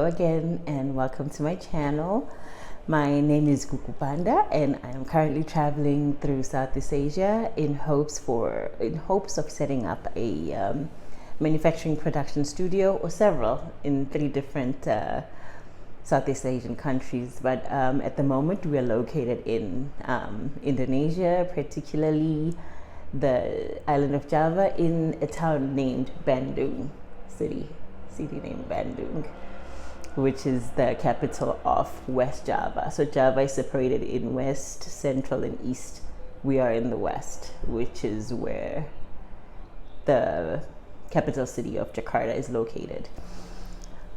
Hello again and welcome to my channel. My name is Panda and I am currently traveling through Southeast Asia in hopes of setting up a manufacturing production studio, or several, in 3 different Southeast Asian countries. But at the moment we are located in Indonesia, particularly the island of Java, in a town named Bandung, city named Bandung, which is the capital of West Java. So Java is separated in West, Central, and East. We are in the West, which is where the capital city of Jakarta is located.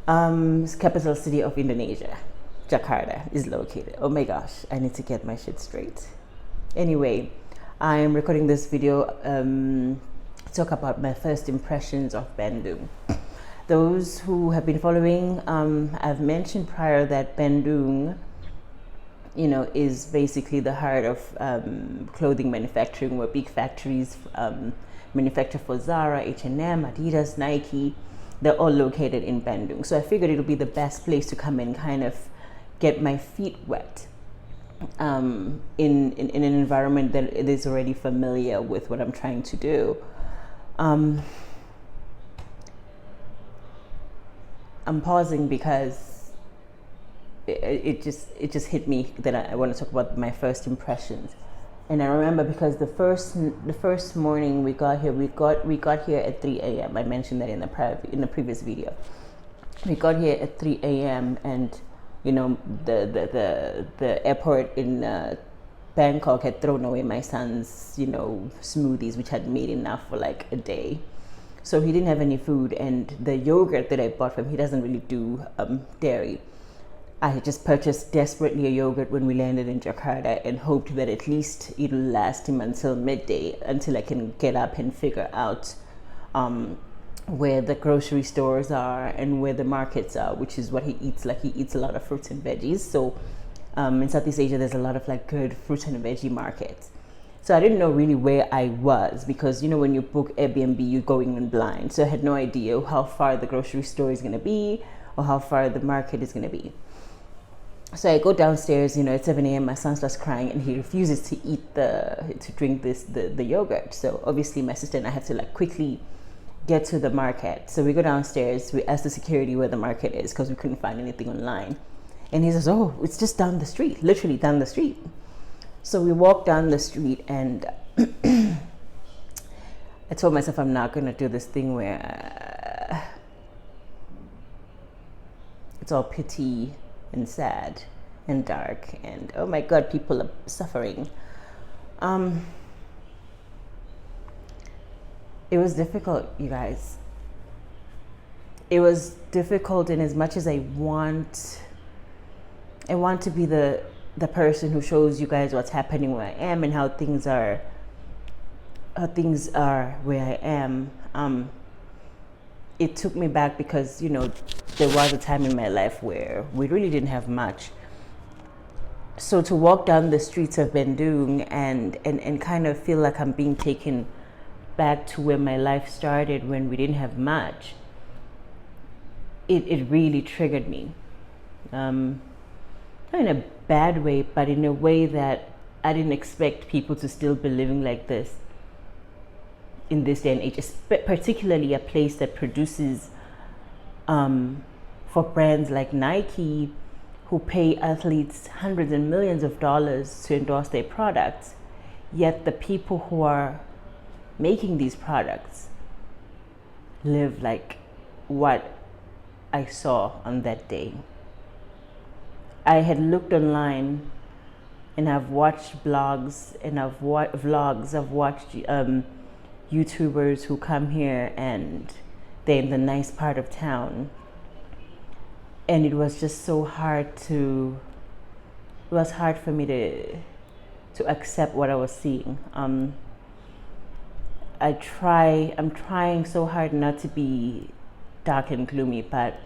Capital city of Indonesia, Jakarta, is located. Oh my gosh, I need to get my shit straight. Anyway, I'm recording this video to talk about my first impressions of Bandung. Those who have been following, I've mentioned prior that Bandung, is basically the heart of clothing manufacturing, where big factories manufacture for Zara, H&M, Adidas, Nike. They're all located in Bandung. So I figured it would be the best place to come and kind of get my feet wet in an environment that it is already familiar with what I'm trying to do. I'm pausing because it just hit me that I want to talk about my first impressions. And I remember because the first morning we got here, we got here at 3 a.m. I mentioned that in the previous video. We got here at 3 a.m. and the airport in Bangkok had thrown away my son's smoothies, which had made enough for like a day. So he didn't have any food, and the yogurt that I bought from him, he doesn't really do dairy. I had just purchased desperately a yogurt when we landed in Jakarta and hoped that at least it'll last him until midday, until I can get up and figure out where the grocery stores are and where the markets are, which is what he eats. Like, he eats a lot of fruits and veggies. So in Southeast Asia, there's a lot of like good fruit and veggie markets. So I didn't know really where I was, because when you book Airbnb, you're going in blind. So I had no idea how far the grocery store is going to be or how far the market is going to be. So I go downstairs, at 7 a.m. My son starts crying and he refuses to drink the yogurt. So obviously my sister and I have to like quickly get to the market. So we go downstairs, we ask the security where the market is because we couldn't find anything online. And he says, oh, it's just down the street, literally down the street. So we walked down the street, and I told myself I'm not going to do this thing where it's all pity and sad and dark and oh my God, people are suffering. It was difficult, you guys. It was difficult in as much as I want to be the person who shows you guys what's happening where I am and how things are where I am. It took me back because there was a time in my life where we really didn't have much. So to walk down the streets of Bandung and kind of feel like I'm being taken back to where my life started when we didn't have much, it really triggered me. Not in a bad way, but in a way that I didn't expect people to still be living like this in this day and age, particularly a place that produces for brands like Nike, who pay athletes hundreds and millions of dollars to endorse their products, yet the people who are making these products live like what I saw on that day. I had looked online and I've watched blogs and I've watched vlogs. I've watched YouTubers who come here and they're in the nice part of town. And it was just so hard it was hard for me to accept what I was seeing. I'm trying so hard not to be dark and gloomy, but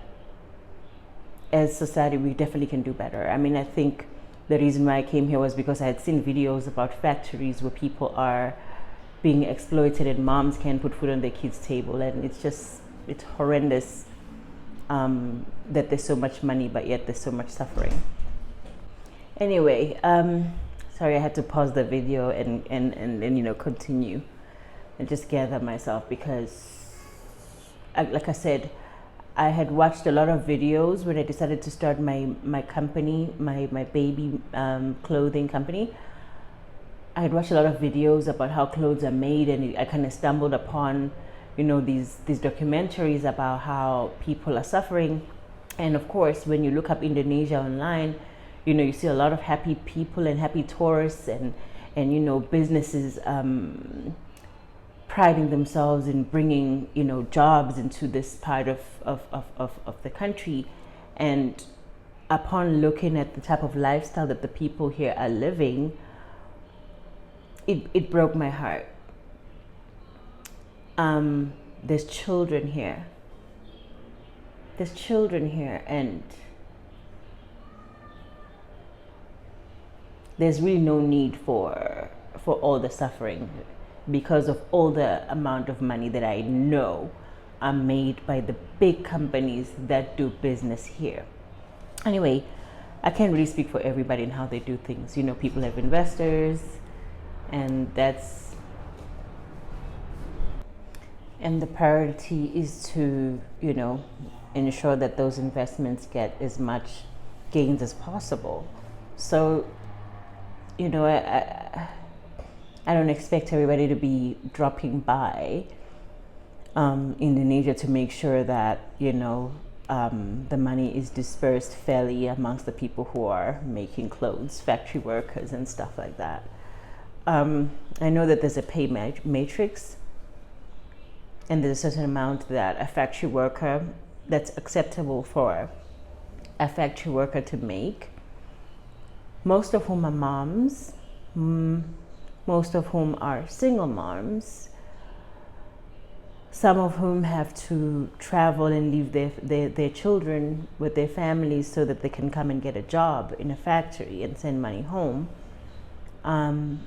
as society, we definitely can do better. I mean, I think the reason why I came here was because I had seen videos about factories where people are being exploited and moms can't put food on their kids' table, and it's horrendous that there's so much money, but yet there's so much suffering. Anyway, sorry, I had to pause the video and continue and just gather myself, because like I said, I had watched a lot of videos when I decided to start my company, my baby clothing company. I had watched a lot of videos about how clothes are made, and I kind of stumbled upon these documentaries about how people are suffering. And of course, when you look up Indonesia online, you see a lot of happy people and happy tourists, and businesses priding themselves in bringing jobs into this part of the country. And upon looking at the type of lifestyle that the people here are living, it broke my heart. There's children here, and there's really no need for all the suffering, because of all the amount of money that I know are made by the big companies that do business here. Anyway, I can't really speak for everybody and how they do things. People have investors, and the priority is to ensure that those investments get as much gains as possible. So I don't expect everybody to be dropping by Indonesia to make sure that the money is dispersed fairly amongst the people who are making clothes, factory workers and stuff like that. I know that there's a pay matrix, and there's a certain amount that a factory worker, that's acceptable for a factory worker to make, most of whom are moms, most of whom are single moms, some of whom have to travel and leave their children with their families so that they can come and get a job in a factory and send money home. And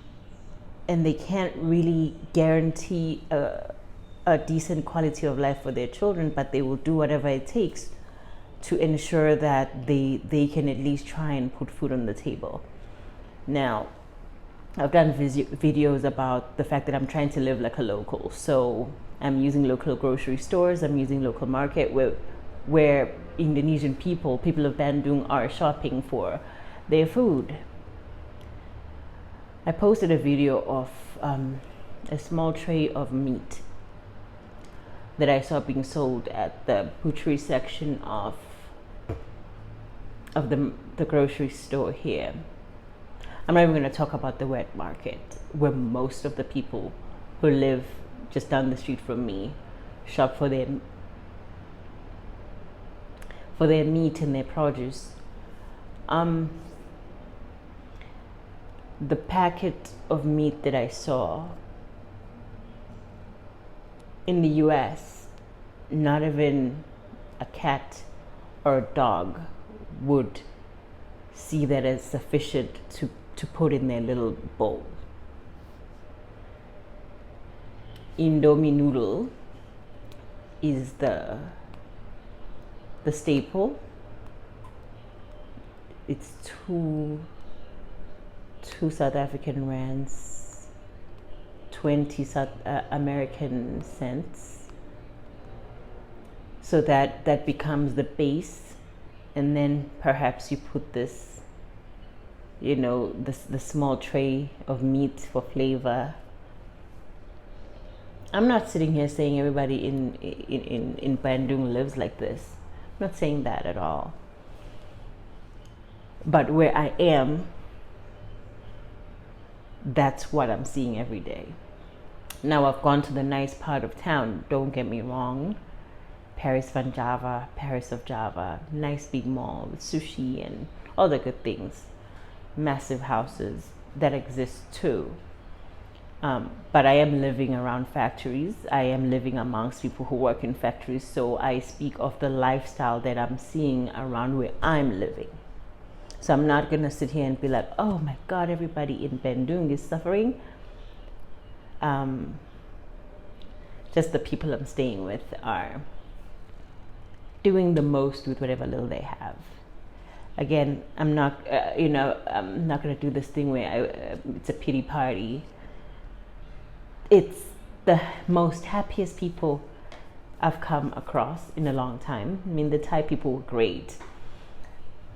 they can't really guarantee a decent quality of life for their children, but they will do whatever it takes to ensure that they can at least try and put food on the table. Now, I've done videos about the fact that I'm trying to live like a local. So I'm using local grocery stores, I'm using local market where Indonesian people of Bandung are shopping for their food. I posted a video of a small tray of meat that I saw being sold at the butchery section of the grocery store here. I'm not even going to talk about the wet market, where most of the people who live just down the street from me shop for their meat and their produce. The packet of meat that I saw in the US, not even a cat or a dog would see that as sufficient to put in their little bowl. Indomie noodle is the staple. It's two South African rands, 20 American cents. So that becomes the base, and then perhaps you put this, the small tray of meat for flavor. I'm not sitting here saying everybody in Bandung lives like this. I'm not saying that at all. But where I am, that's what I'm seeing every day. Now, I've gone to the nice part of town, don't get me wrong. Paris van Java, Paris of Java, nice big mall with sushi and all the good things. Massive houses that exist too. But I am living around factories. I am living amongst people who work in factories. So I speak of the lifestyle that I'm seeing around where I'm living. So I'm not going to sit here and be like, oh my God, everybody in Bandung is suffering. Just the people I'm staying with are doing the most with whatever little they have. Again, I'm not I'm not going to do this thing where it's a pity party. It's the most happiest people I've come across in a long time. I mean, the Thai people were great,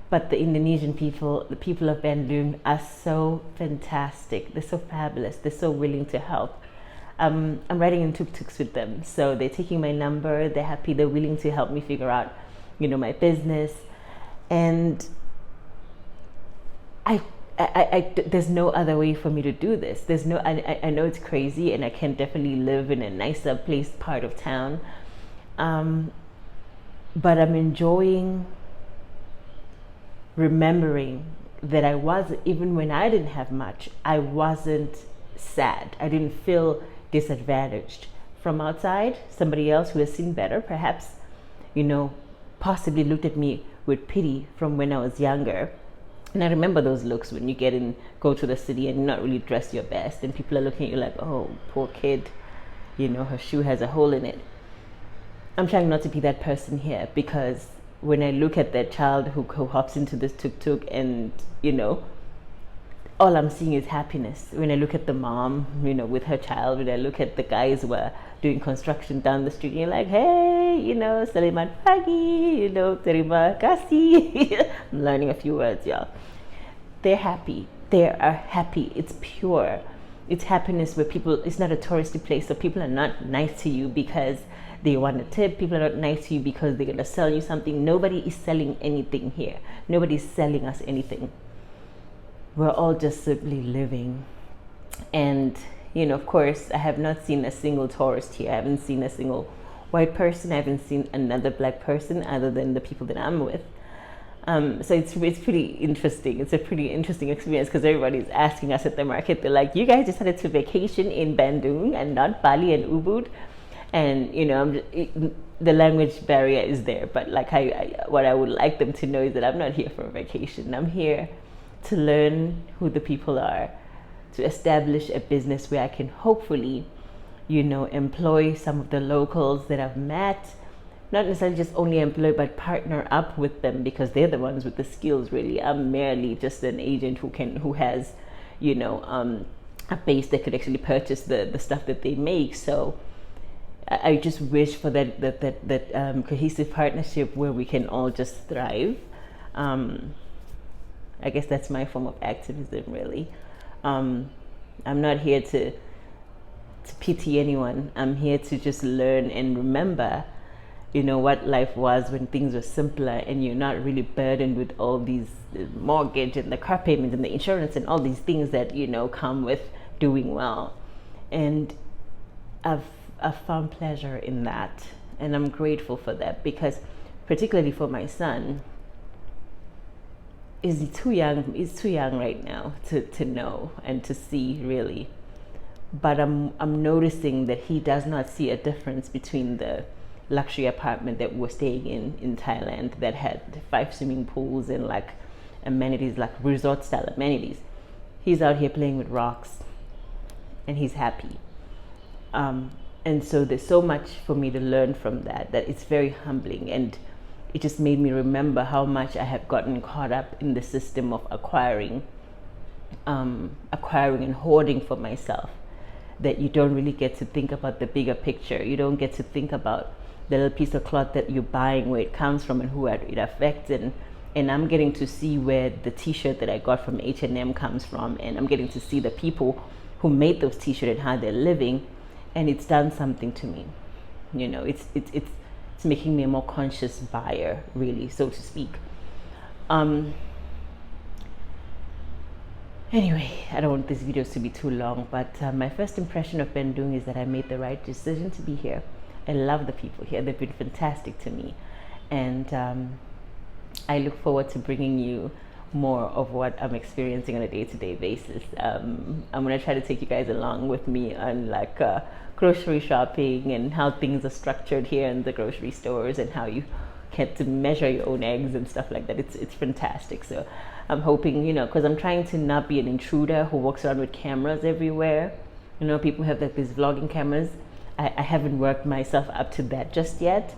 but the Indonesian people, the people of Bandung, are so fantastic. They're so fabulous. They're so willing to help. I'm riding in tuk-tuks with them, so they're taking my number. They're happy. They're willing to help me figure out, my business. And I there's no other way for me to do this. There's no. I know it's crazy, and I can definitely live in a nicer place, part of town. But I'm enjoying remembering that I was, even when I didn't have much, I wasn't sad. I didn't feel disadvantaged. From outside, somebody else who has seen better, perhaps, possibly looked at me with pity from when I was younger. And I remember those looks when you go to the city and you're not really dressed your best, and people are looking at you like, oh, poor kid, her shoe has a hole in it. I'm trying not to be that person here, because when I look at that child who hops into this tuk-tuk and, all I'm seeing is happiness. When I look at the mom, with her child, when I look at the guys who are doing construction down the street, you're like, hey, selamat pagi, terima kasih. I'm learning a few words, y'all. They're happy. They are happy. It's pure. It's happiness where it's not a touristy place, so people are not nice to you because they want a tip. People are not nice to you because they're going to sell you something. Nobody is selling anything here. Nobody's selling us anything. We're all just simply living. And, of course, I have not seen a single tourist here. I haven't seen a single white person. I haven't seen another black person other than the people that I'm with. So it's pretty interesting. It's a pretty interesting experience because everybody's asking us at the market. They're like, you guys decided to vacation in Bandung and not Bali and Ubud. And, the language barrier is there. But like what I would like them to know is that I'm not here for a vacation. I'm here to learn who the people are, to establish a business where I can hopefully, employ some of the locals that I've met. Not necessarily just only employ, but partner up with them because they're the ones with the skills, really. I'm merely just an agent who has, a base that could actually purchase the stuff that they make. So I just wish for that cohesive partnership where we can all just thrive. I guess that's my form of activism, really. I'm not here to pity anyone. I'm here to just learn and remember, what life was when things were simpler and you're not really burdened with all these mortgage and the car payment and the insurance and all these things that, come with doing well. And I've found pleasure in that. And I'm grateful for that because particularly for my son, he's too young right now to know and to see really. But I'm noticing that he does not see a difference between the luxury apartment that we're staying in Thailand that had 5 swimming pools and like amenities, like resort style amenities. He's out here playing with rocks and he's happy. And so there's so much for me to learn from that it's very humbling, and it just made me remember how much I have gotten caught up in the system of acquiring and hoarding for myself, that you don't really get to think about the bigger picture. You don't get to think about the little piece of cloth that you're buying, where it comes from and who it affects. And I'm getting to see where the t-shirt that I got from H&M comes from, and I'm getting to see the people who made those t-shirts and how they're living, and it's done something to me. It's making me a more conscious buyer, really, so to speak. Anyway, I don't want these videos to be too long, but my first impression of Bandung is that I made the right decision to be here. I love the people here. They've been fantastic to me. And I look forward to bringing you more of what I'm experiencing on a day-to-day basis. I'm going to try to take you guys along with me on grocery shopping and how things are structured here in the grocery stores and how you get to measure your own eggs and stuff like that. It's fantastic. So I'm hoping, because I'm trying to not be an intruder who walks around with cameras everywhere. People have these vlogging cameras. I haven't worked myself up to that just yet.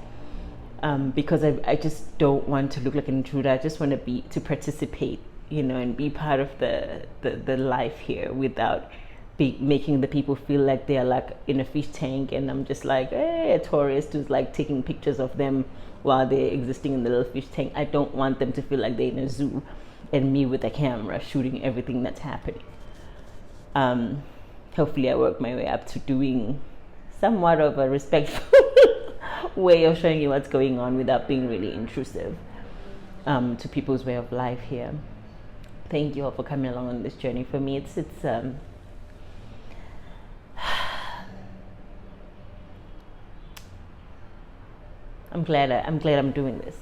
because I just don't want to look like an intruder. I just want to participate, and be part of the life here without making the people feel like they're like in a fish tank, and I'm just like a tourist who's like taking pictures of them while they're existing in the little fish tank. I don't want them to feel like they're in a zoo and me with a camera shooting everything that's happening. Hopefully I work my way up to doing somewhat of a respectful way of showing you what's going on without being really intrusive to people's way of life here. Thank you all for coming along on this journey. For me, it's I'm glad I'm doing this.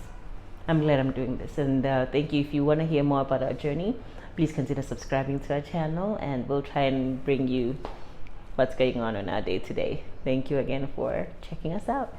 And thank you. If you want to hear more about our journey, please consider subscribing to our channel, and we'll try and bring you what's going on our day to day. Thank you again for checking us out.